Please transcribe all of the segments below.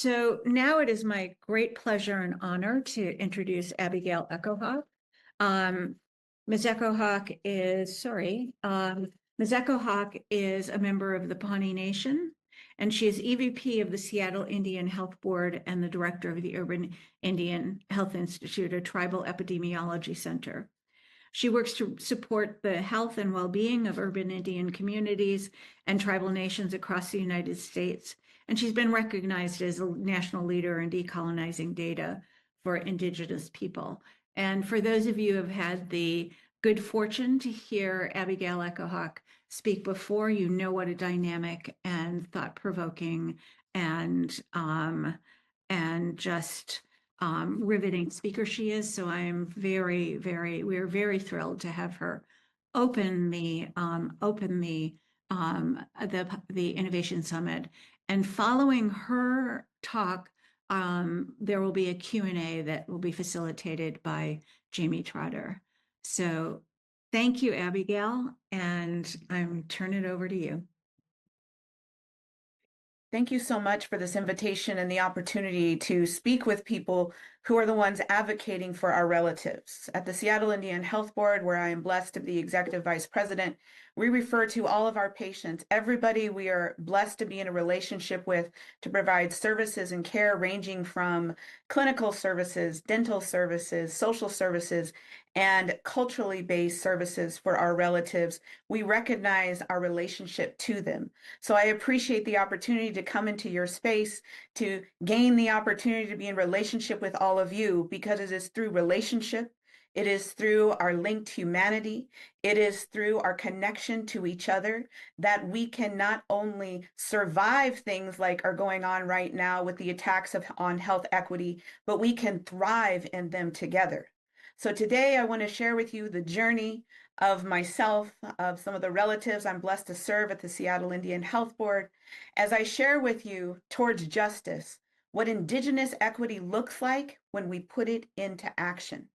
So now it is my great pleasure and honor to introduce Abigail Echo-Hawk. Um, Ms. Echo-Hawk Ms. Echo-Hawk is a member of the Pawnee Nation, and she is EVP of the Seattle Indian Health Board and the director of the Urban Indian Health Institute, a tribal epidemiology center. She works to support the health and well-being of urban Indian communities and tribal nations across the United States. And she's been recognized as a national leader in decolonizing data for Indigenous people. And for those of you who have had the good fortune to hear Abigail Echo-Hawk speak before, you know what a dynamic and thought-provoking and just riveting speaker she is. So I am we're very thrilled to have her open the Innovation Summit. And following her talk, there will be a Q&A that will be facilitated by Jamie Trotter. So thank you, Abigail, and I'm turning it over to you. Thank you so much for this invitation and the opportunity to speak with people who are the ones advocating for our relatives. At the Seattle Indian Health Board, where I am blessed to be executive vice president, we refer to all of our patients, everybody we are blessed to be in a relationship with, to provide services and care ranging from clinical services, dental services, social services, and culturally based services for our relatives. We recognize our relationship to them. So I appreciate the opportunity to come into your space, to gain the opportunity to be in relationship with all of you, because it is through relationship, it is through our linked humanity, it is through our connection to each other that we can not only survive things like are going on right now with the attacks on health equity, but we can thrive in them together. So today I want to share with you the journey of myself, of some of the relatives I'm blessed to serve at the Seattle Indian Health Board, as I share with you towards justice, what Indigenous equity looks like when we put it into action.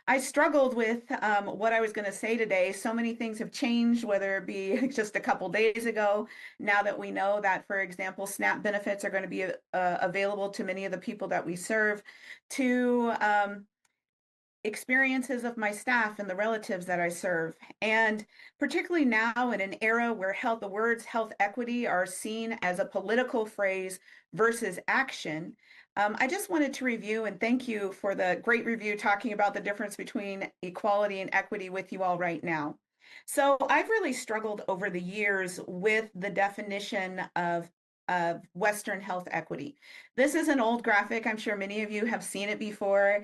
I struggled with what I was going to say today. So many things have changed, whether it be just a couple days ago, now that we know that, for example, SNAP benefits are going to be available to many of the people that we serve, to experiences of my staff and the relatives that I serve. And particularly now in an era where the words health equity are seen as a political phrase versus action, I just wanted to review and thank you for the great review talking about the difference between equality and equity with you all right now. So I've really struggled over the years with the definition of Western health equity. This is an old graphic. I'm sure many of you have seen it before.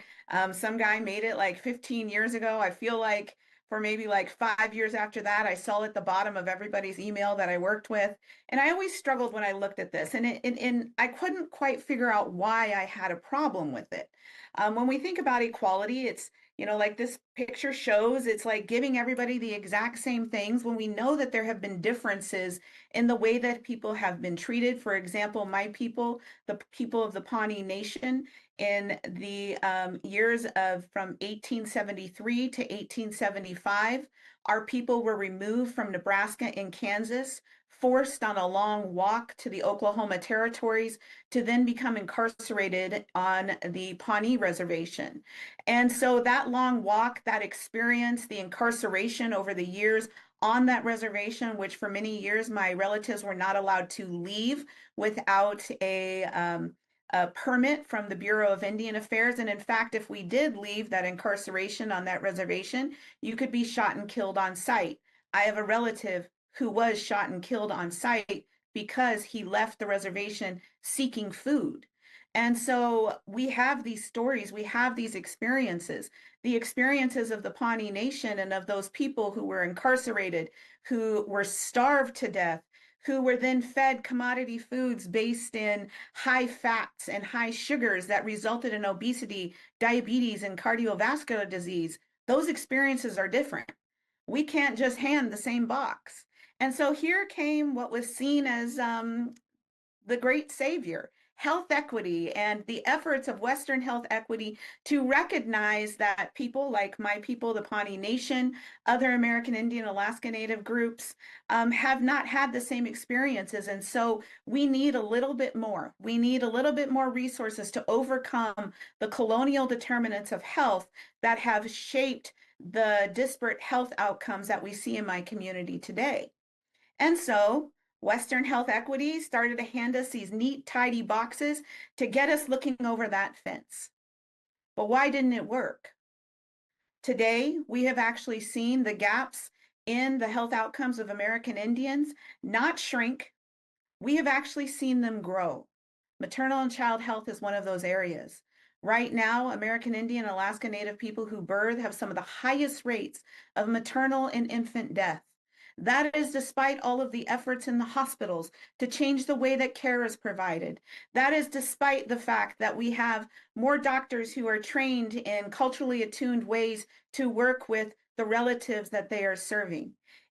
Some guy made it like 15 years ago. I feel like for maybe like 5 years after that, I saw it at the bottom of everybody's email that I worked with. And I always struggled when I looked at this. And I couldn't quite figure out why I had a problem with it. When we think about equality, it's, like this picture shows, it's like giving everybody the exact same things when we know that there have been differences in the way that people have been treated. For example, my people, the people of the Pawnee Nation, in the years of from 1873 to 1875, our people were removed from Nebraska and Kansas, forced on a long walk to the Oklahoma territories, to then become incarcerated on the Pawnee Reservation. And so that long walk, that experience, the incarceration over the years on that reservation, which for many years my relatives were not allowed to leave without a permit from the Bureau of Indian Affairs. And in fact, if we did leave that incarceration on that reservation, you could be shot and killed on sight. I have a relative who was shot and killed on sight because he left the reservation seeking food. And so we have these stories, we have these experiences, the experiences of the Pawnee Nation and of those people who were incarcerated, who were starved to death, who were then fed commodity foods based in high fats and high sugars that resulted in obesity, diabetes, and cardiovascular disease. Those experiences are different. We can't just hand the same box. And so here came what was seen as the great savior, health equity and the efforts of Western health equity to recognize that people like my people, the Pawnee Nation, other American Indian, Alaska Native groups have not had the same experiences. And so we need a little bit more. We need a little bit more resources to overcome the colonial determinants of health that have shaped the disparate health outcomes that we see in my community today. And so Western health equity started to hand us these neat, tidy boxes to get us looking over that fence. But why didn't it work? Today, we have actually seen the gaps in the health outcomes of American Indians not shrink. We have actually seen them grow. Maternal and child health is one of those areas. Right now, American Indian and Alaska Native people who birth have some of the highest rates of maternal and infant death. That is despite all of the efforts in the hospitals to change the way that care is provided. That is despite the fact that we have more doctors who are trained in culturally attuned ways to work with the relatives that they are serving.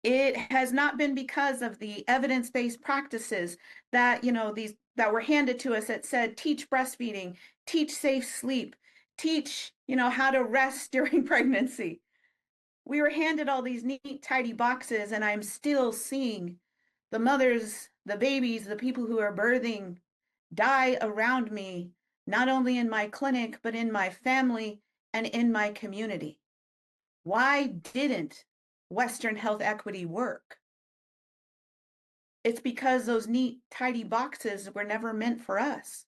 It has not been because of the evidence-based practices that, these that were handed to us that said, teach breastfeeding, teach safe sleep, teach, how to rest during pregnancy. We were handed all these neat, tidy boxes, and I'm still seeing the mothers, the babies, the people who are birthing die around me, not only in my clinic, but in my family and in my community. Why didn't Western health equity work? It's because those neat, tidy boxes were never meant for us.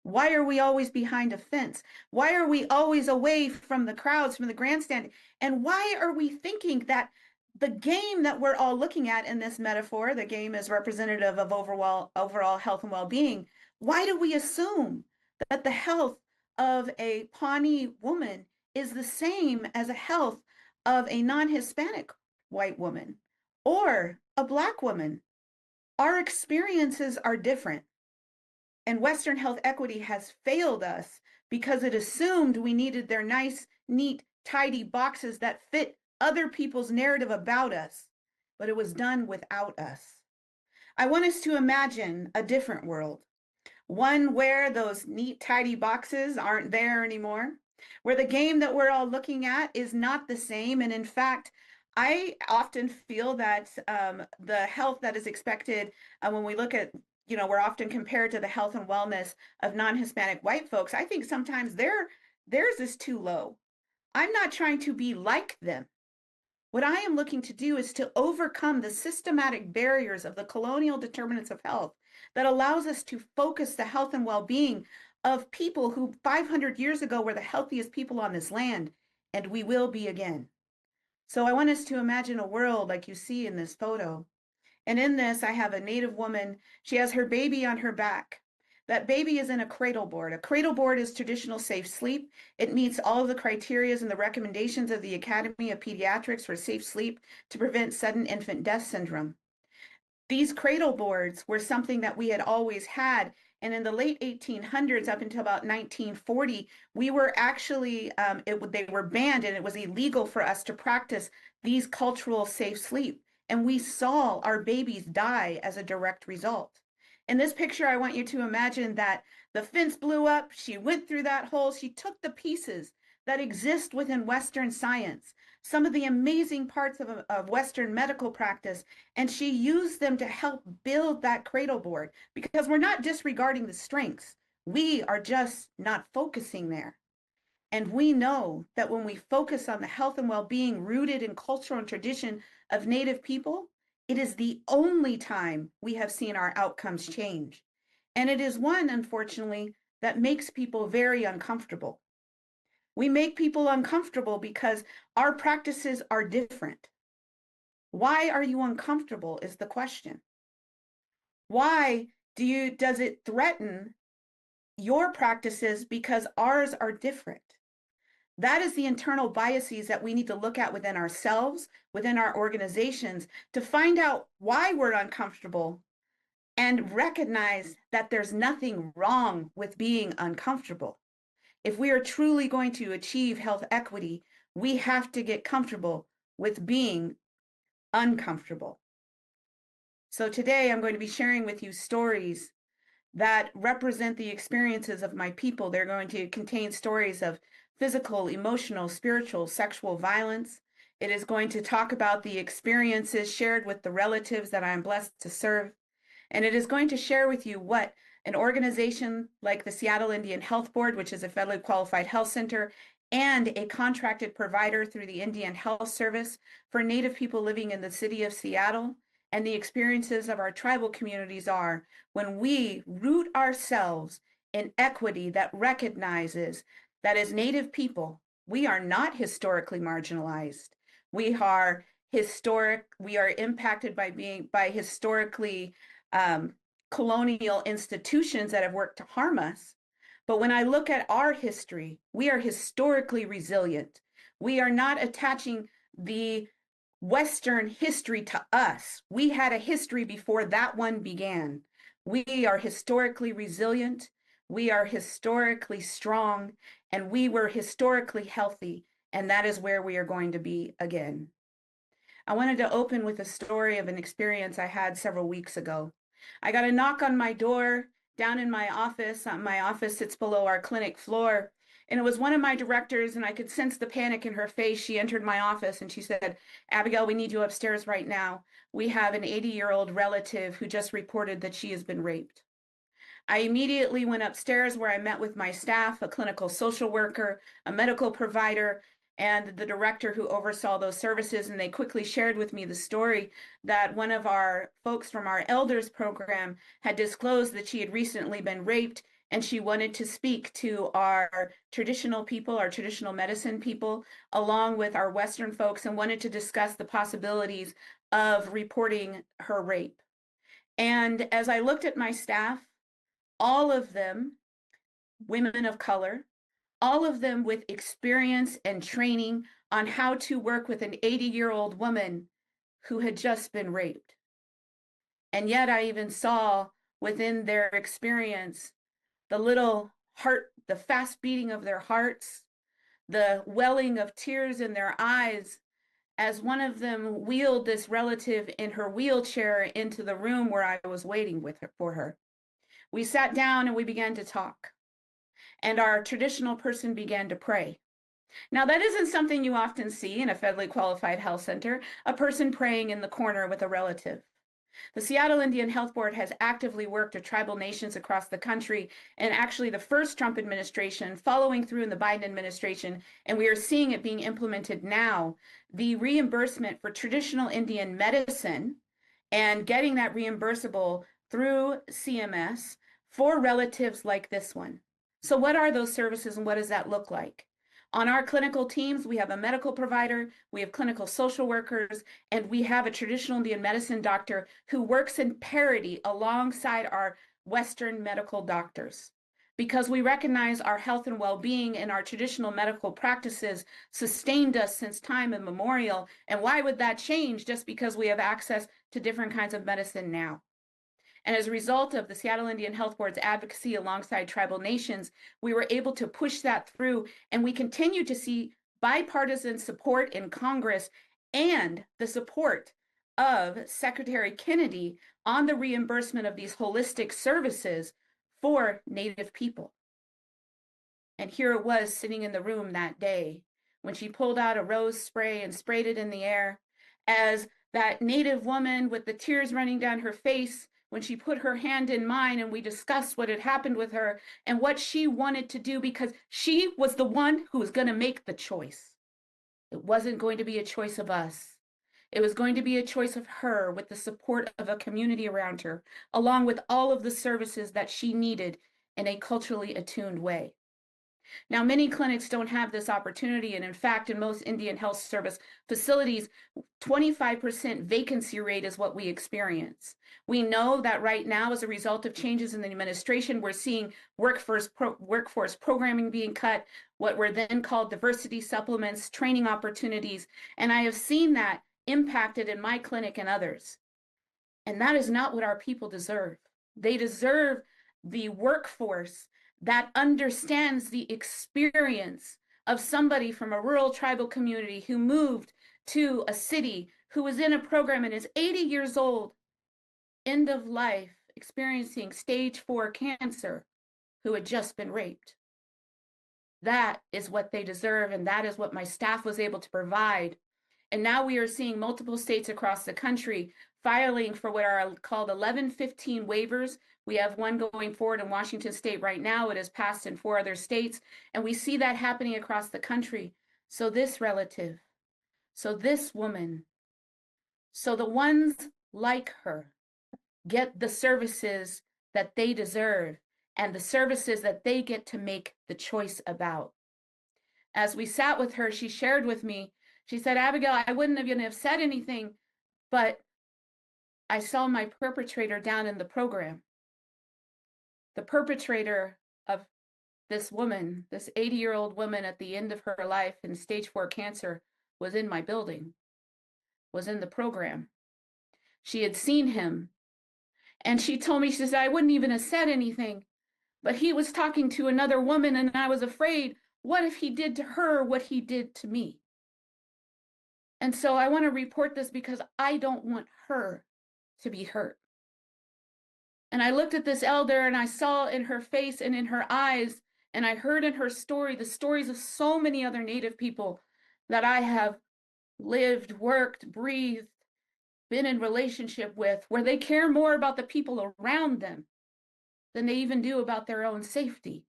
Why are we always behind a fence? Why are we always away from the crowds, from the grandstand? And why are we thinking that the game that we're all looking at in this metaphor, the game is representative of overall health and well-being? Why do we assume that the health of a Pawnee woman is the same as a health of a non-Hispanic white woman or a Black woman? Our experiences are different. And Western health equity has failed us because it assumed we needed their nice, neat, tidy boxes that fit other people's narrative about us, but it was done without us. I want us to imagine a different world, one where those neat, tidy boxes aren't there anymore, where the game that we're all looking at is not the same. And in fact, I often feel that the health that is expected when we look at, we're often compared to the health and wellness of non-Hispanic white folks. I think sometimes theirs is too low. I'm not trying to be like them. What I am looking to do is to overcome the systematic barriers of the colonial determinants of health that allows us to focus the health and well-being of people who 500 years ago were the healthiest people on this land, and we will be again. So I want us to imagine a world like you see in this photo. And in this, I have a Native woman. She has her baby on her back. That baby is in a cradle board. A cradle board is traditional safe sleep. It meets all of the criteria and the recommendations of the Academy of Pediatrics for safe sleep to prevent sudden infant death syndrome. These cradle boards were something that we had always had. And in the late 1800s, up until about 1940, we were actually, they were banned and it was illegal for us to practice these cultural safe sleep. And we saw our babies die as a direct result. In this picture, I want you to imagine that the fence blew up. She went through that hole. She took the pieces that exist within Western science, some of the amazing parts of Western medical practice, and she used them to help build that cradle board, because we're not disregarding the strengths. We are just not focusing there. And we know that when we focus on the health and well-being rooted in cultural and tradition of Native people, it is the only time we have seen our outcomes change. And it is one, unfortunately, that makes people very uncomfortable. We make people uncomfortable because our practices are different. Why are you uncomfortable is the question. Why does it threaten your practices because ours are different? That is the internal biases that we need to look at within ourselves, within our organizations, to find out why we're uncomfortable and recognize that there's nothing wrong with being uncomfortable. If we are truly going to achieve health equity, we have to get comfortable with being uncomfortable. So today I'm going to be sharing with you stories that represent the experiences of my people. They're going to contain stories of physical, emotional, spiritual, sexual violence. It is going to talk about the experiences shared with the relatives that I'm blessed to serve. And it is going to share with you what an organization like the Seattle Indian Health Board, which is a federally qualified health center, and a contracted provider through the Indian Health Service for Native people living in the city of Seattle, and the experiences of our tribal communities are when we root ourselves in equity that recognizes that as Native people, we are not historically marginalized. We are we are impacted by historically um, colonial institutions that have worked to harm us. But when I look at our history, we are historically resilient. We are not attaching the Western history to us. We had a history before that one began. We are historically resilient. We are historically strong, and we were historically healthy. And that is where we are going to be again. I wanted to open with a story of an experience I had several weeks ago. I got a knock on my door down in my office. My office sits below our clinic floor. And it was one of my directors, and I could sense the panic in her face. She entered my office and she said, "Abigail, we need you upstairs right now. We have an 80-year-old relative who just reported that she has been raped." I immediately went upstairs where I met with my staff, a clinical social worker, a medical provider, and the director who oversaw those services. And they quickly shared with me the story that one of our folks from our elders program had disclosed that she had recently been raped, and she wanted to speak to our traditional people, our traditional medicine people, along with our Western folks, and wanted to discuss the possibilities of reporting her rape. And as I looked at my staff, all of them women of color, all of them with experience and training on how to work with an 80-year-old woman who had just been raped. And yet I even saw within their experience the little heart, the fast beating of their hearts, the welling of tears in their eyes as one of them wheeled this relative in her wheelchair into the room where I was waiting for her. We sat down and we began to talk, and our traditional person began to pray. Now, that isn't something you often see in a federally qualified health center, a person praying in the corner with a relative. The Seattle Indian Health Board has actively worked with tribal nations across the country, and actually the first Trump administration, following through in the Biden administration, and we are seeing it being implemented now, the reimbursement for traditional Indian medicine and getting that reimbursable through CMS for relatives like this one. So what are those services and what does that look like? On our clinical teams, we have a medical provider, we have clinical social workers, and we have a traditional Indian medicine doctor who works in parity alongside our Western medical doctors. Because we recognize our health and well-being and our traditional medical practices sustained us since time immemorial. And why would that change just because we have access to different kinds of medicine now? And as a result of the Seattle Indian Health Board's advocacy alongside tribal nations, we were able to push that through, and we continue to see bipartisan support in Congress and the support of Secretary Kennedy on the reimbursement of these holistic services for Native people. And here it was sitting in the room that day when she pulled out a rose spray and sprayed it in the air, as that Native woman with the tears running down her face, when she put her hand in mine and we discussed what had happened with her and what she wanted to do, because she was the one who was going to make the choice. It wasn't going to be a choice of us. It was going to be a choice of her with the support of a community around her, along with all of the services that she needed in a culturally attuned way. Now, many clinics don't have this opportunity, and in fact, in most Indian Health Service facilities, 25% vacancy rate is what we experience. We know that right now, as a result of changes in the administration, we're seeing workforce programming being cut, what were then called diversity supplements, training opportunities, and I have seen that impacted in my clinic and others. And that is not what our people deserve. They deserve the workforce that understands the experience of somebody from a rural tribal community who moved to a city, who was in a program and is 80 years old, end of life experiencing stage 4 cancer who had just been raped. That is what they deserve, and that is what my staff was able to provide. And now we are seeing multiple states across the country filing for what are called 1115 waivers. We have one going forward in Washington State right now. It has passed in 4 other states, and we see that happening across the country. So this relative, so this woman, so the ones like her get the services that they deserve and the services that they get to make the choice about. As we sat with her, she shared with me, she said, Abigail, I wouldn't even have said anything, but I saw my perpetrator down in the program. The perpetrator of this woman, this 80-year-old woman at the end of her life in stage 4 cancer, was in my building, was in the program. She had seen him. And she told me, she said, I wouldn't even have said anything, but he was talking to another woman and I was afraid, what if he did to her what he did to me? And so I want to report this because I don't want her to be hurt. And I looked at this elder and I saw in her face and in her eyes, and I heard in her story, the stories of so many other Native people that I have lived, worked, breathed, been in relationship with, where they care more about the people around them than they even do about their own safety.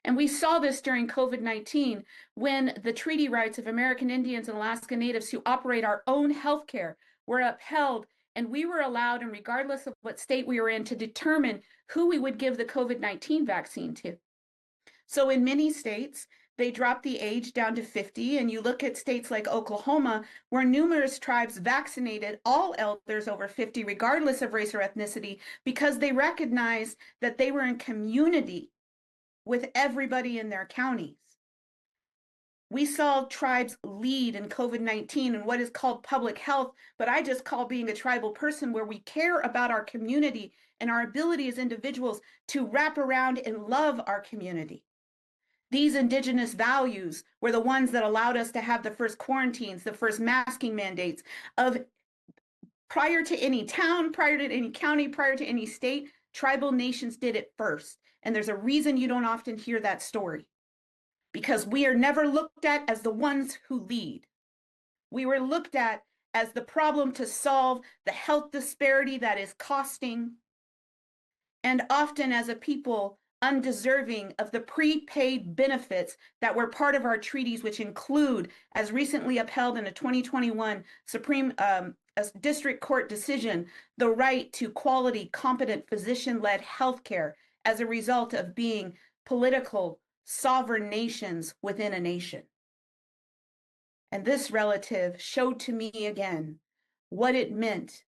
And we saw this during COVID-19 when the treaty rights of American Indians and Alaska Natives who operate our own healthcare were upheld, and we were allowed, and regardless of what state we were in, to determine who we would give the COVID-19 vaccine to. So in many states, they dropped the age down to 50, and you look at states like Oklahoma, where numerous tribes vaccinated all elders over 50, regardless of race or ethnicity, because they recognized that they were in community with everybody in their counties. We saw tribes lead in COVID-19 and what is called public health, but I just call being a tribal person where we care about our community and our ability as individuals to wrap around and love our community. These indigenous values were the ones that allowed us to have the first quarantines, the first masking mandates of prior to any town, prior to any county, prior to any state, tribal nations did it first. And there's a reason you don't often hear that story, because we are never looked at as the ones who lead. We were looked at as the problem to solve the health disparity that is costing, and often as a people undeserving of the prepaid benefits that were part of our treaties, which include, as recently upheld in a 2021 Supreme District Court decision, the right to quality, competent, physician-led healthcare as a result of being political, sovereign nations within a nation. And this relative showed to me again what it meant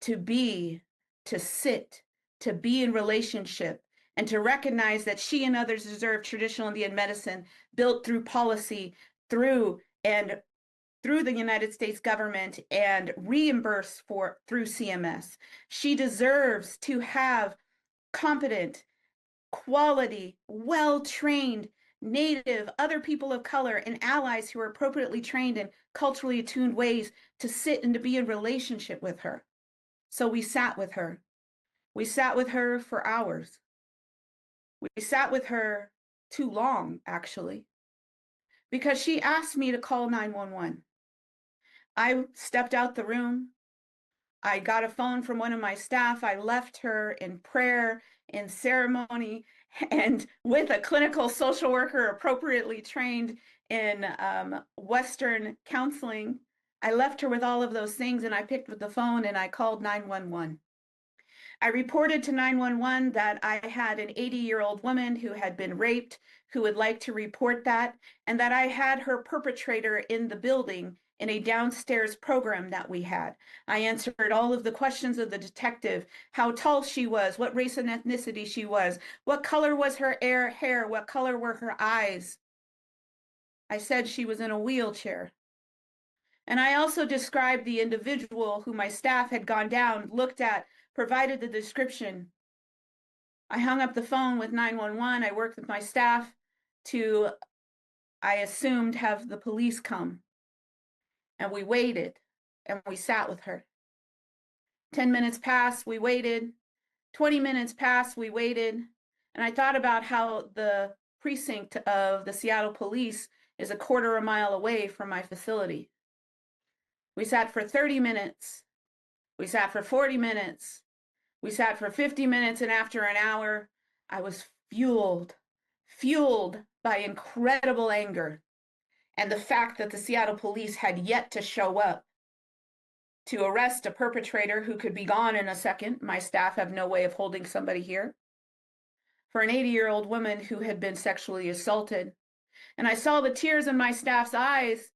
to be, to sit, to be in relationship, and to recognize that she and others deserve traditional Indian medicine built through policy, through the United States government, and reimbursed for through CMS. She deserves to have competent, quality, well-trained Native, other people of color, and allies who are appropriately trained in culturally attuned ways to sit and to be in relationship with her. So we sat with her. We sat with her for hours. We sat with her too long, actually, because she asked me to call 911. I stepped out the room. I got a phone from one of my staff. I left her in prayer, in ceremony, and with a clinical social worker appropriately trained in Western counseling. I left her with all of those things, and I picked up the phone and I called 911. I reported to 911 that I had an 80-year-old woman who had been raped, who would like to report that, and that I had her perpetrator in the building in a downstairs program that we had. I answered all of the questions of the detective, how tall she was, what race and ethnicity she was, what color was her hair, what color were her eyes. I said she was in a wheelchair. And I also described the individual who my staff had gone down, looked at, provided the description. I hung up the phone with 911. I worked with my staff to, I assumed, have the police come. And we waited and we sat with her. 10 minutes passed, we waited. 20 minutes passed, we waited, and I thought about how the precinct of the Seattle Police is a quarter of a mile away from my facility. We sat for 30 minutes. We sat for 40 minutes. We sat for 50 minutes, and after an hour, I was fueled by incredible anger and the fact that the Seattle Police had yet to show up to arrest a perpetrator who could be gone in a second. My staff have no way of holding somebody here. For an 80-year-old woman who had been sexually assaulted. And I saw the tears in my staff's eyes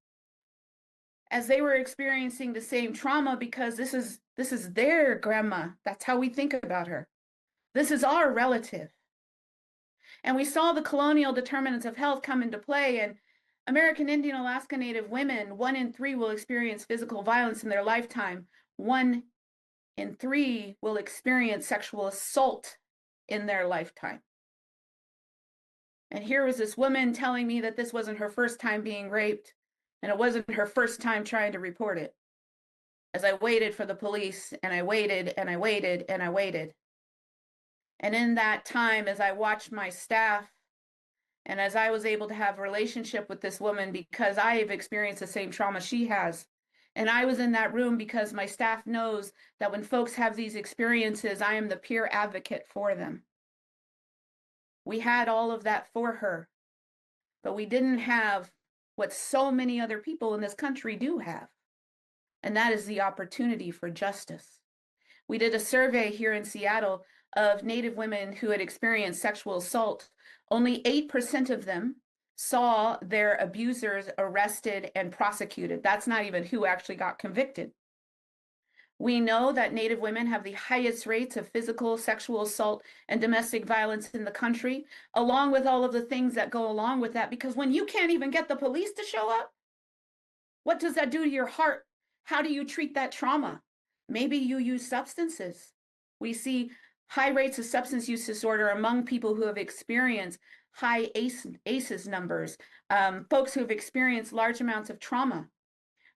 as they were experiencing the same trauma, because this is their grandma. That's how we think about her. This is our relative. And we saw the colonial determinants of health come into play. And American Indian Alaska Native women, 1 in 3 will experience physical violence in their lifetime. 1 in 3 will experience sexual assault in their lifetime. And here was this woman telling me that this wasn't her first time being raped, and it wasn't her first time trying to report it. As I waited for the police, and I waited, and I waited, and I waited. And in that time, as I watched my staff, and as I was able to have a relationship with this woman because I have experienced the same trauma she has, and I was in that room because my staff knows that when folks have these experiences, I am the peer advocate for them. We had all of that for her, but we didn't have what so many other people in this country do have, and that is the opportunity for justice. We did a survey here in Seattle of Native women who had experienced sexual assault. Only 8% of them saw their abusers arrested and prosecuted. That's not even who actually got convicted. We know that Native women have the highest rates of physical, sexual assault, and domestic violence in the country, along with all of the things that go along with that. Because when you can't even get the police to show up, what does that do to your heart? How do you treat that trauma? Maybe you use substances. We see high rates of substance use disorder among people who have experienced high ACEs numbers, folks who have experienced large amounts of trauma.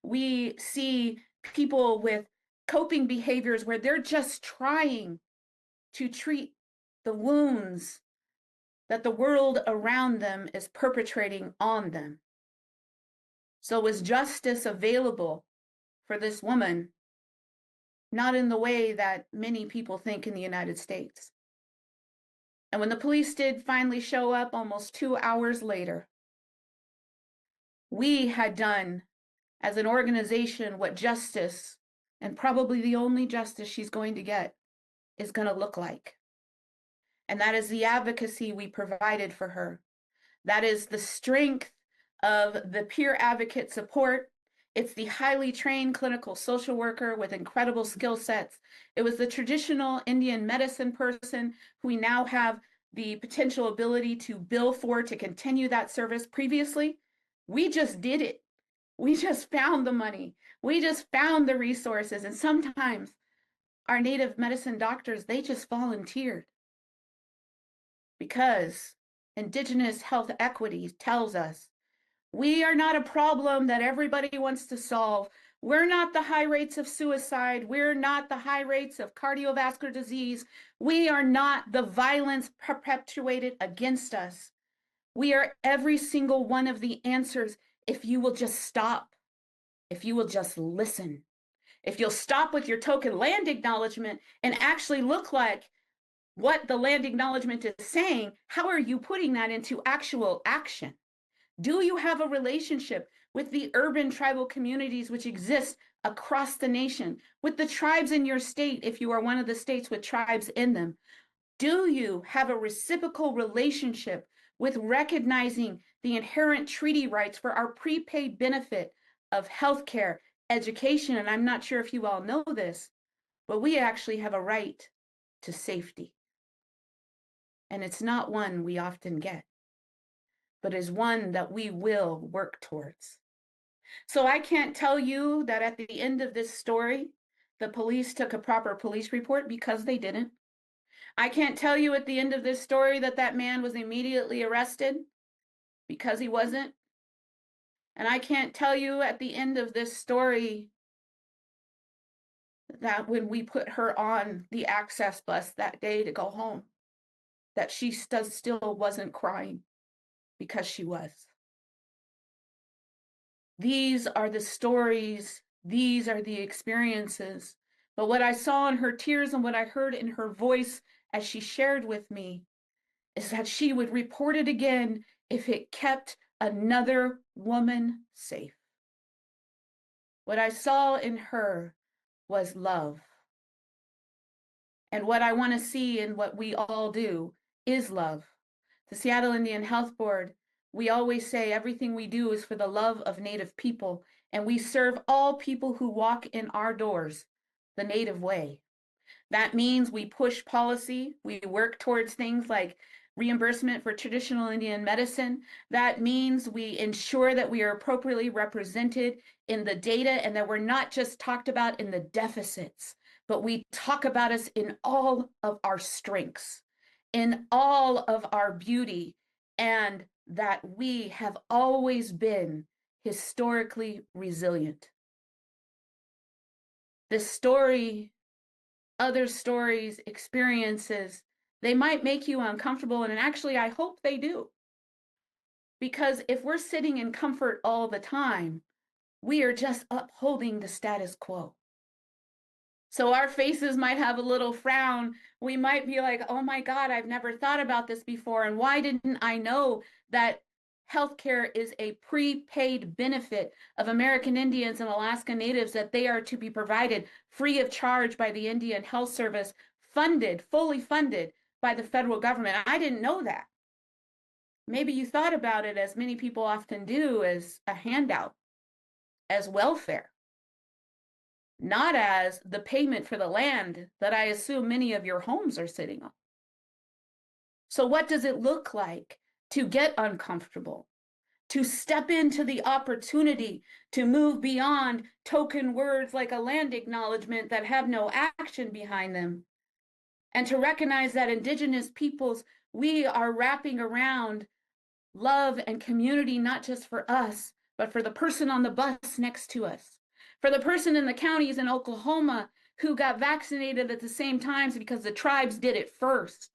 We see people with coping behaviors where they're just trying to treat the wounds that the world around them is perpetrating on them. So is justice available for this woman? Not in the way that many people think in the United States. And when the police did finally show up almost 2 hours later, we had done as an organization what justice, and probably the only justice she's going to get, is going to look like. And that is the advocacy we provided for her. That is the strength of the peer advocate support. It's the highly trained clinical social worker with incredible skill sets. It was the traditional Indian medicine person who we now have the potential ability to bill for to continue that service. Previously, we just did it. We just found the money. We just found the resources. And sometimes our Native medicine doctors, they just volunteered. Because Indigenous health equity tells us we are not a problem that everybody wants to solve. We're not the high rates of suicide. We're not the high rates of cardiovascular disease. We are not the violence perpetuated against us. We are every single one of the answers if you will just stop, if you will just listen, if you'll stop with your token land acknowledgement and actually look like what the land acknowledgement is saying. How are you putting that into actual action? Do you have a relationship with the urban tribal communities which exist across the nation, with the tribes in your state if you are one of the states with tribes in them? Do you have a reciprocal relationship with recognizing the inherent treaty rights for our prepaid benefit of healthcare, education? And I'm not sure if you all know this, but we actually have a right to safety. And it's not one we often get, but is one that we will work towards. So I can't tell you that at the end of this story, the police took a proper police report, because they didn't. I can't tell you at the end of this story that that man was immediately arrested, because he wasn't. And I can't tell you at the end of this story that when we put her on the access bus that day to go home, that she still wasn't crying, because she was. These are the stories, these are the experiences. But what I saw in her tears and what I heard in her voice as she shared with me is that she would report it again if it kept another woman safe. What I saw in her was love. And what I want to see in what we all do is love. The Seattle Indian Health Board, we always say everything we do is for the love of Native people, and we serve all people who walk in our doors the Native way. That means we push policy, we work towards things like reimbursement for traditional Indian medicine. That means we ensure that we are appropriately represented in the data and that we're not just talked about in the deficits, but we talk about us in all of our strengths, in all of our beauty, and that we have always been historically resilient. This story, other stories, experiences, they might make you uncomfortable. And actually, I hope they do. Because if we're sitting in comfort all the time, we are just upholding the status quo. So our faces might have a little frown. We might be like, oh my God, I've never thought about this before. And why didn't I know that healthcare is a prepaid benefit of American Indians and Alaska Natives, that they are to be provided free of charge by the Indian Health Service, funded, fully funded by the federal government? I didn't know that. Maybe you thought about it, as many people often do, as a handout, as welfare, not as the payment for the land that I assume many of your homes are sitting on. So what does it look like to get uncomfortable, to step into the opportunity to move beyond token words like a land acknowledgement that have no action behind them, and to recognize that Indigenous peoples, we are wrapping around love and community, not just for us, but for the person on the bus next to us, for the person in the counties in Oklahoma who got vaccinated at the same times because the tribes did it first,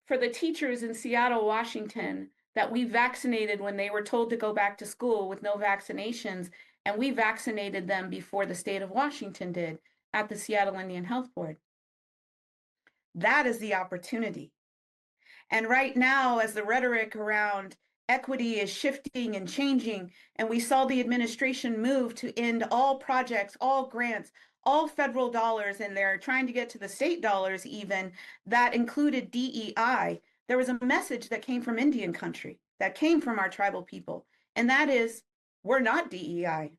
for the teachers in Seattle, Washington, that we vaccinated when they were told to go back to school with no vaccinations, and we vaccinated them before the state of Washington did at the Seattle Indian Health Board. That is the opportunity. And right now, as the rhetoric around equity is shifting and changing, and we saw the administration move to end all projects, all grants, all federal dollars, and they're trying to get to the state dollars even, that included DEI, there was a message that came from Indian country, that came from our tribal people, and that is, we're not DEI.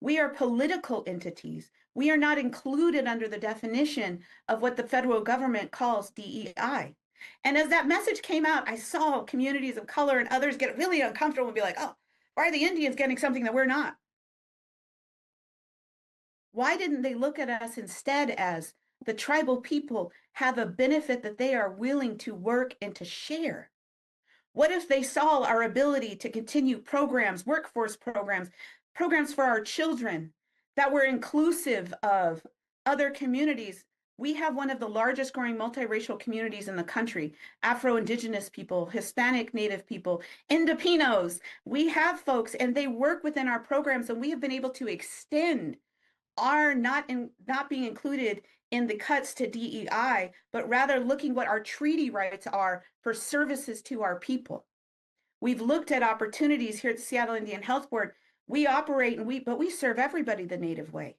We are political entities. We are not included under the definition of what the federal government calls DEI. And as that message came out, I saw communities of color and others get really uncomfortable and be like, oh, why are the Indians getting something that we're not? Why didn't they look at us instead as the tribal people have a benefit that they are willing to work and to share? What if they saw our ability to continue programs, workforce programs, programs for our children that were inclusive of other communities? We have one of the largest growing multiracial communities in the country, Afro-Indigenous people, Hispanic Native people, Indipenos. We have folks and they work within our programs, and we have been able to extend our not being included in the cuts to DEI, but rather looking what our treaty rights are for services to our people. We've looked at opportunities here at the Seattle Indian Health Board. We operate but we serve everybody the Native way.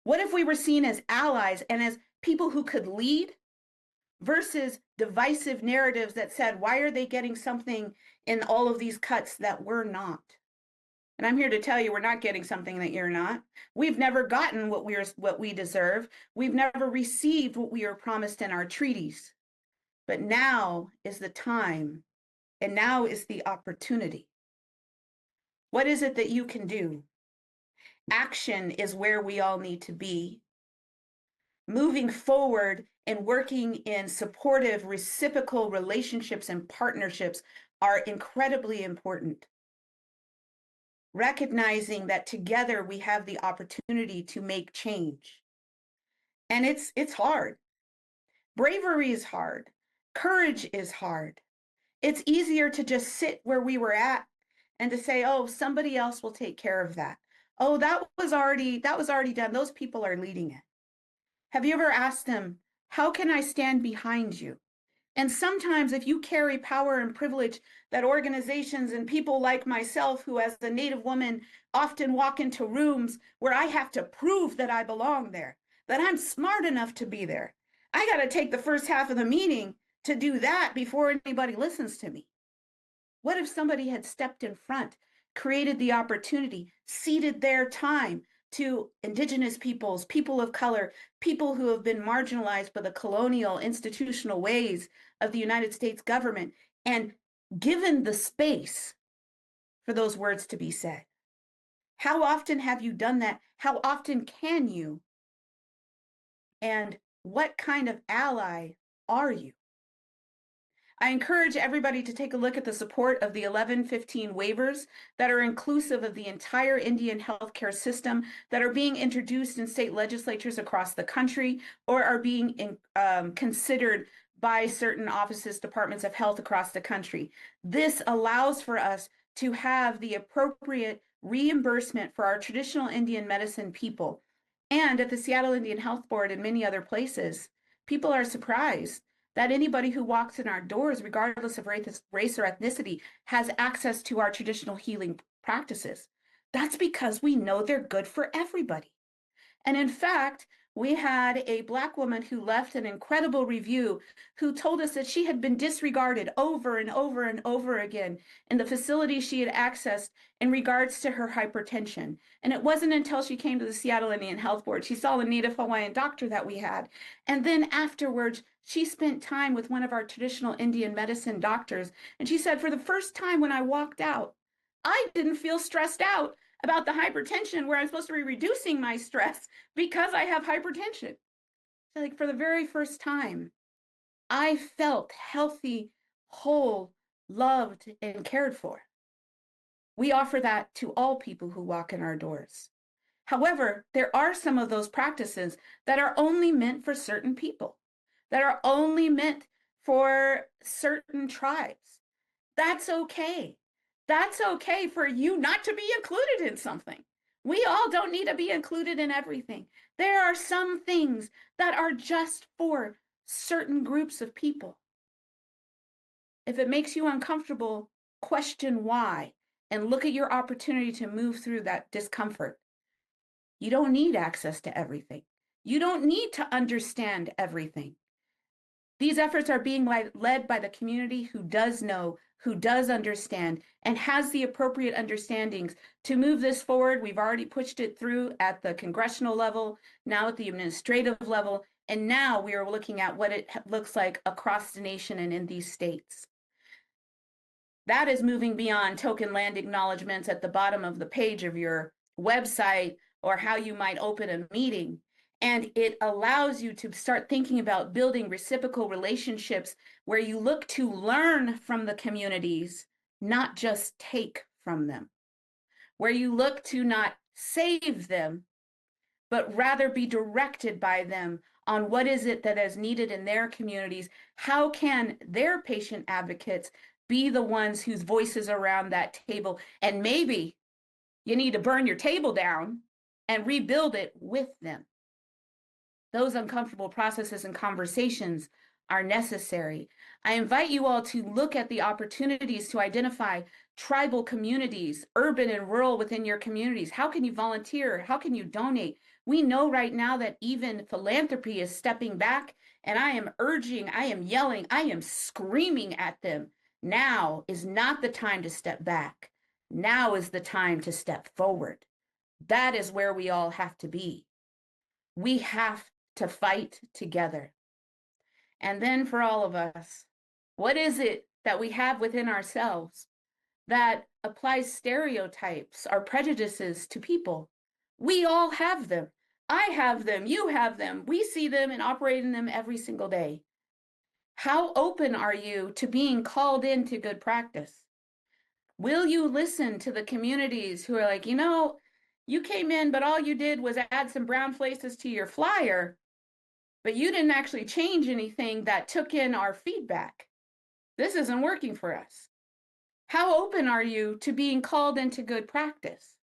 What if we were seen as allies and as people who could lead versus divisive narratives that said, why are they getting something in all of these cuts that we're not? And I'm here to tell you, we're not getting something that you're not. We've never gotten what we deserve. We've never received what we were promised in our treaties. But now is the time, and now is the opportunity. What is it that you can do? Action is where we all need to be. Moving forward and working in supportive, reciprocal relationships and partnerships are incredibly important. recognizing that together we have the opportunity to make change. And it's hard. Bravery is hard. Courage is hard. It's easier to just sit where we were at and to say, oh, somebody else will take care of that. Oh, that was already done. Those people are leading it. Have you ever asked them, how can I stand behind you? And sometimes if you carry power and privilege that organizations and people like myself, who as a Native woman often walk into rooms where I have to prove that I belong there, that I'm smart enough to be there. I got to take the first half of the meeting to do that before anybody listens to me. What if somebody had stepped in front, created the opportunity, ceded their time to Indigenous peoples, people of color, people who have been marginalized by the colonial institutional ways of the United States government, and given the space for those words to be said? How often have you done that? How often can you? And what kind of ally are you? I encourage everybody to take a look at the support of the 1115 waivers that are inclusive of the entire Indian healthcare system, that are being introduced in state legislatures across the country, or are being considered by certain offices, departments of health across the country. This allows for us to have the appropriate reimbursement for our traditional Indian medicine people. And at the Seattle Indian Health Board and many other places, people are surprised that anybody who walks in our doors, regardless of race or ethnicity, has access to our traditional healing practices. That's because we know they're good for everybody. And in fact, we had a Black woman who left an incredible review who told us that she had been disregarded over and over and over again in the facility she had accessed in regards to her hypertension. And it wasn't until she came to the Seattle Indian Health Board, she saw the Native Hawaiian doctor that we had. And then afterwards, she spent time with one of our traditional Indian medicine doctors. And she said, for the first time when I walked out, I didn't feel stressed out about the hypertension, where I'm supposed to be reducing my stress because I have hypertension. So like, for the very first time, I felt healthy, whole, loved, and cared for. We offer that to all people who walk in our doors. However, there are some of those practices that are only meant for certain people, that are only meant for certain tribes. That's okay. That's okay for you not to be included in something. We all don't need to be included in everything. There are some things that are just for certain groups of people. If it makes you uncomfortable, question why and look at your opportunity to move through that discomfort. You don't need access to everything. You don't need to understand everything. These efforts are being led by the community who does know, who does understand, and has the appropriate understandings to move this forward. We've already pushed it through at the congressional level, now at the administrative level, and now we are looking at what it looks like across the nation and in these states. That is moving beyond token land acknowledgements at the bottom of the page of your website or how you might open a meeting. And it allows you to start thinking about building reciprocal relationships where you look to learn from the communities, not just take from them. Where you look to not save them, but rather be directed by them on what is it that is needed in their communities. How can their patient advocates be the ones whose voices are around that table? And maybe you need to burn your table down and rebuild it with them. Those uncomfortable processes and conversations are necessary. I invite you all to look at the opportunities to identify tribal communities, urban and rural within your communities. How can you volunteer? How can you donate? We know right now that even philanthropy is stepping back, and I am urging, I am yelling, I am screaming at them. Now is not the time to step back. Now is the time to step forward. That is where we all have to be. We have to fight together. And then for all of us, what is it that we have within ourselves that applies stereotypes or prejudices to people? We all have them. I have them. You have them. We see them and operate in them every single day. How open are you to being called into good practice? Will you listen to the communities who are like, you came in, but all you did was add some brown faces to your flyer, but you didn't actually change anything that took in our feedback. This isn't working for us. How open are you to being called into good practice?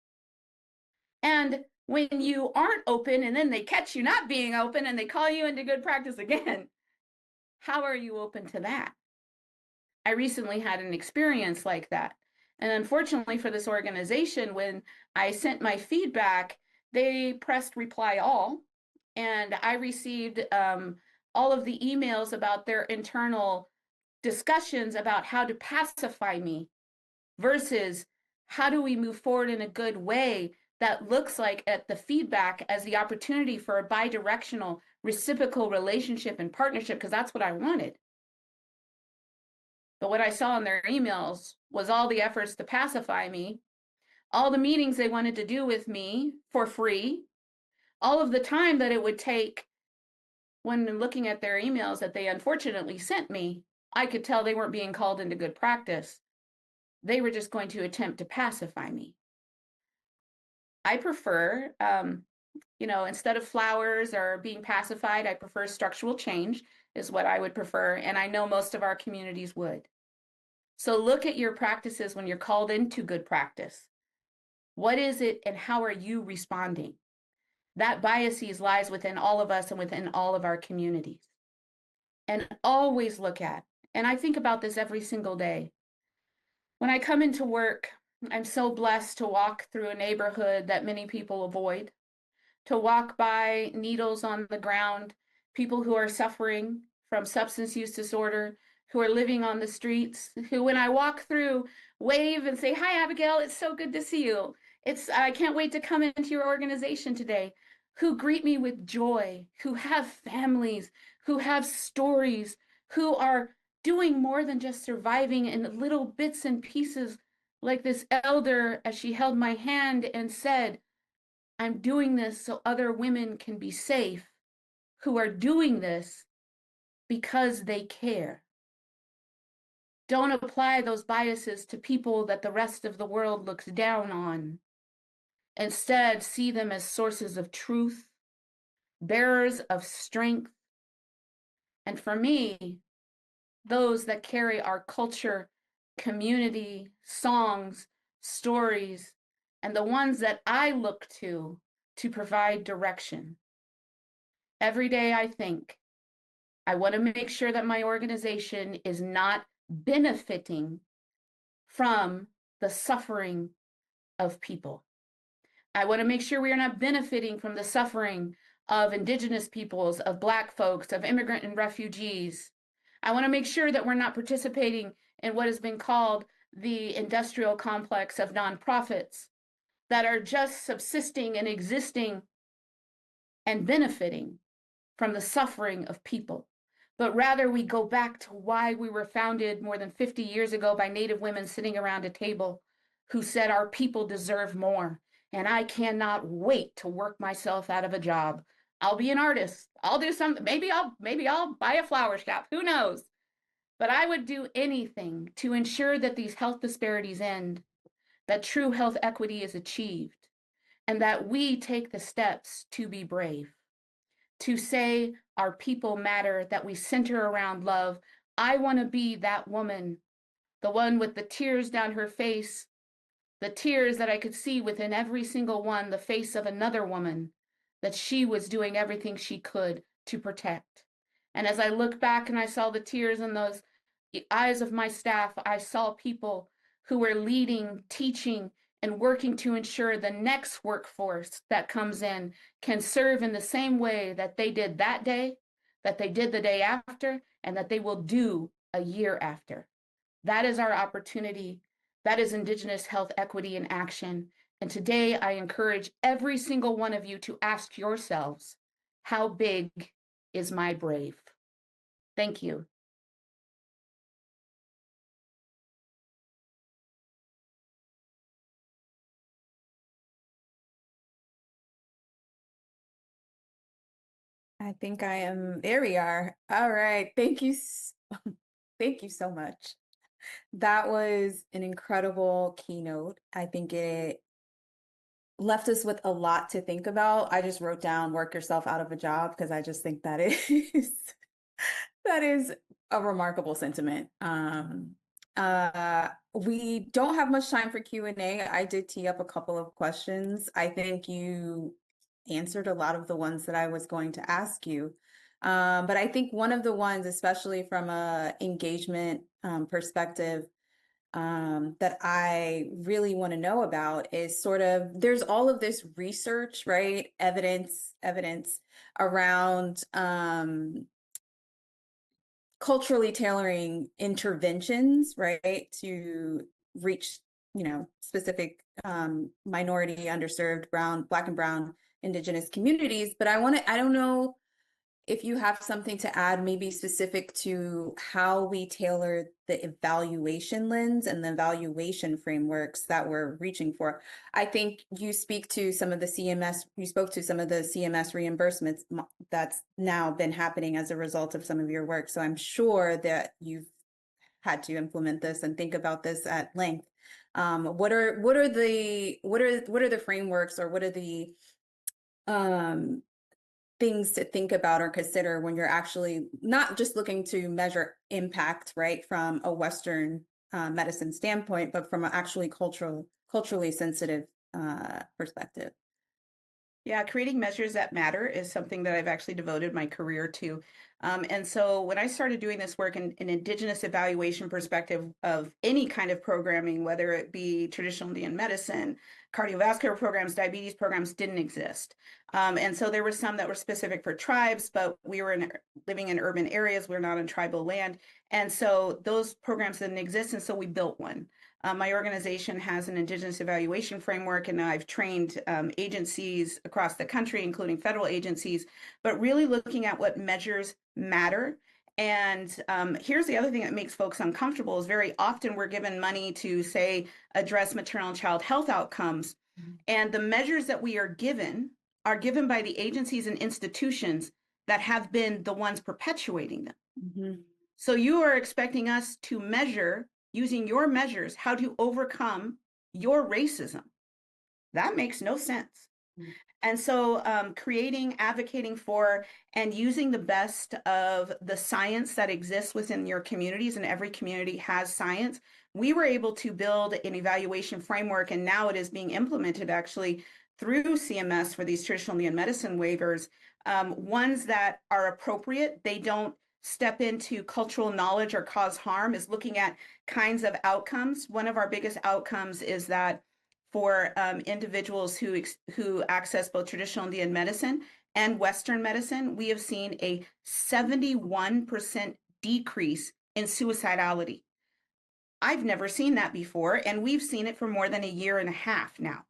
And when you aren't open and then they catch you not being open and they call you into good practice again, how are you open to that? I recently had an experience like that. And unfortunately for this organization, when I sent my feedback, they pressed reply all, and I received all of the emails about their internal discussions about how to pacify me versus how do we move forward in a good way that looks like at the feedback as the opportunity for a bi-directional reciprocal relationship and partnership, because that's what I wanted. But what I saw in their emails was all the efforts to pacify me, all the meetings they wanted to do with me for free, all of the time that it would take. When looking at their emails that they unfortunately sent me, I could tell they weren't being called into good practice. They were just going to attempt to pacify me. I prefer, instead of flowers or being pacified, I prefer structural change is what I would prefer. And I know most of our communities would. So look at your practices when you're called into good practice. What is it and how are you responding? That biases lies within all of us and within all of our communities. And always look at, and I think about this every single day. When I come into work, I'm so blessed to walk through a neighborhood that many people avoid, to walk by needles on the ground, people who are suffering from substance use disorder, who are living on the streets, who, when I walk through, wave and say, "Hi, Abigail, it's so good to see you. I can't wait to come into your organization today," who greet me with joy, who have families, who have stories, who are doing more than just surviving in little bits and pieces, like this elder as she held my hand and said, "I'm doing this so other women can be safe who are doing this because they care." Don't apply those biases to people that the rest of the world looks down on. Instead, see them as sources of truth, bearers of strength, and for me, those that carry our culture, community, songs, stories, and the ones that I look to provide direction. Every day I think, I want to make sure that my organization is not benefiting from the suffering of people. I want to make sure we are not benefiting from the suffering of Indigenous peoples, of Black folks, of immigrant and refugees. I want to make sure that we're not participating in what has been called the industrial complex of nonprofits that are just subsisting and existing and benefiting from the suffering of people. But rather we go back to why we were founded more than 50 years ago by Native women sitting around a table who said our people deserve more. And I cannot wait to work myself out of a job. I'll be an artist. I'll do something. Maybe I'll buy a flower shop. Who knows? But I would do anything to ensure that these health disparities end, that true health equity is achieved, and that we take the steps to be brave, to say our people matter, that we center around love. I want to be that woman, the one with the tears down her face, the tears that I could see within every single one, the face of another woman that she was doing everything she could to protect. And as I look back and I saw the tears in those eyes of my staff, I saw people who were leading, teaching, and working to ensure the next workforce that comes in can serve in the same way that they did that day, that they did the day after, and that they will do a year after. That is our opportunity. That is Indigenous health equity in action. And today I encourage every single one of you to ask yourselves, how big is my brave? Thank you. I think I am, there we are. All right. Thank you. Thank you so much. That was an incredible keynote. I think it left us with a lot to think about. I just wrote down work yourself out of a job because I just think that is that is a remarkable sentiment. We don't have much time for Q&A. I did tee up a couple of questions. I think you answered a lot of the ones that I was going to ask you. But I think one of the ones, especially from a engagement perspective, that I really want to know about is sort of there's all of this research, right? Evidence around culturally tailoring interventions, right, to reach, specific minority, underserved, Black and brown, Indigenous communities. But I don't know if you have something to add, maybe specific to how we tailor the evaluation lens and the evaluation frameworks that we're reaching for. I think you spoke to some of the CMS reimbursements that's now been happening as a result of some of your work. So I'm sure that you've had to implement this and think about this at length. What are the frameworks, or what are the things to think about or consider when you're actually not just looking to measure impact, right, from a Western medicine standpoint, but from an actually culturally sensitive perspective? Yeah, creating measures that matter is something that I've actually devoted my career to. And so when I started doing this work in an Indigenous evaluation perspective of any kind of programming, whether it be traditional Indian medicine, cardiovascular programs, diabetes programs, didn't exist. And so there were some that were specific for tribes, but we were living in urban areas. We're not on tribal land. And so those programs didn't exist. And so we built one. My organization has an Indigenous evaluation framework, and I've trained agencies across the country, including federal agencies, but really looking at what measures matter. And here's the other thing that makes folks uncomfortable is very often we're given money to, say, address maternal and child health outcomes. And the measures that we are given by the agencies and institutions that have been the ones perpetuating them. Mm-hmm. So you are expecting us to measure, using your measures, how to overcome your racism. That makes no sense. Mm-hmm. And so creating, advocating for, and using the best of the science that exists within your communities, and every community has science, we were able to build an evaluation framework, and now it is being implemented actually through CMS for these traditional Indian medicine waivers, ones that are appropriate. They don't step into cultural knowledge or cause harm, is looking at kinds of outcomes. One of our biggest outcomes is that for individuals who access both traditional Indian medicine and Western medicine, we have seen a 71% decrease in suicidality. I've never seen that before, and we've seen it for more than a year and a half now.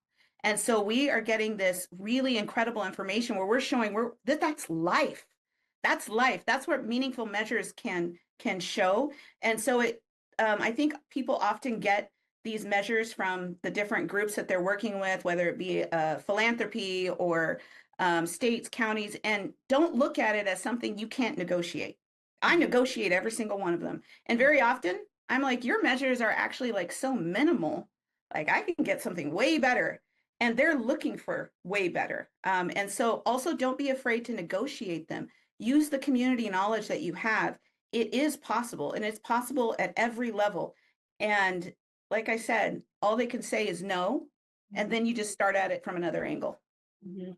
And so we are getting this really incredible information where we're showing that's life. That's life. That's what meaningful measures can show. And so I think people often get these measures from the different groups that they're working with, whether it be philanthropy or states, counties, and don't look at it as something you can't negotiate. I negotiate every single one of them. And very often I'm like, your measures are actually like so minimal. Like I can get something way better. And they're looking for way better. And so also don't be afraid to negotiate them. Use the community knowledge that you have. It is possible, and it's possible at every level. And like I said, all they can say is no, and then you just start at it from another angle. Mm-hmm.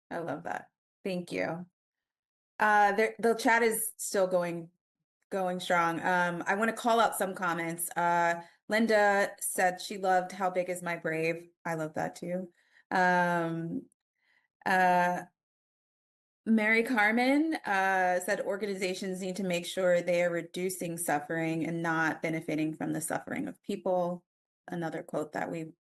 I love that. Thank you. The chat is still going strong. I want to call out some comments. Linda said she loved "How Big Is My Brave?" I love that too. Mary Carmen said organizations need to make sure they are reducing suffering and not benefiting from the suffering of people. Another quote that we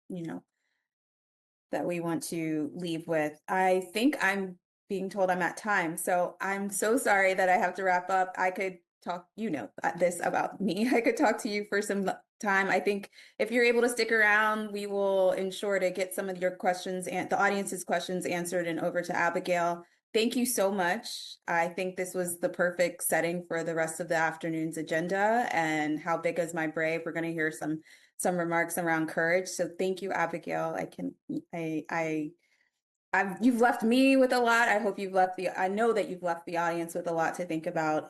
want to leave with. I think I'm being told I'm at time, so I'm so sorry that I have to wrap up. I could talk, this about me. I could talk to you for some time. I think if you're able to stick around, we will ensure to get some of your questions and the audience's questions answered and over to Abigail. thank you so much. I think this was the perfect setting for the rest of the afternoon's agenda. And how big is my brave? We're going to hear some remarks around courage. So thank you, Abigail. You've left me with a lot. I know that you've left the audience with a lot to think about.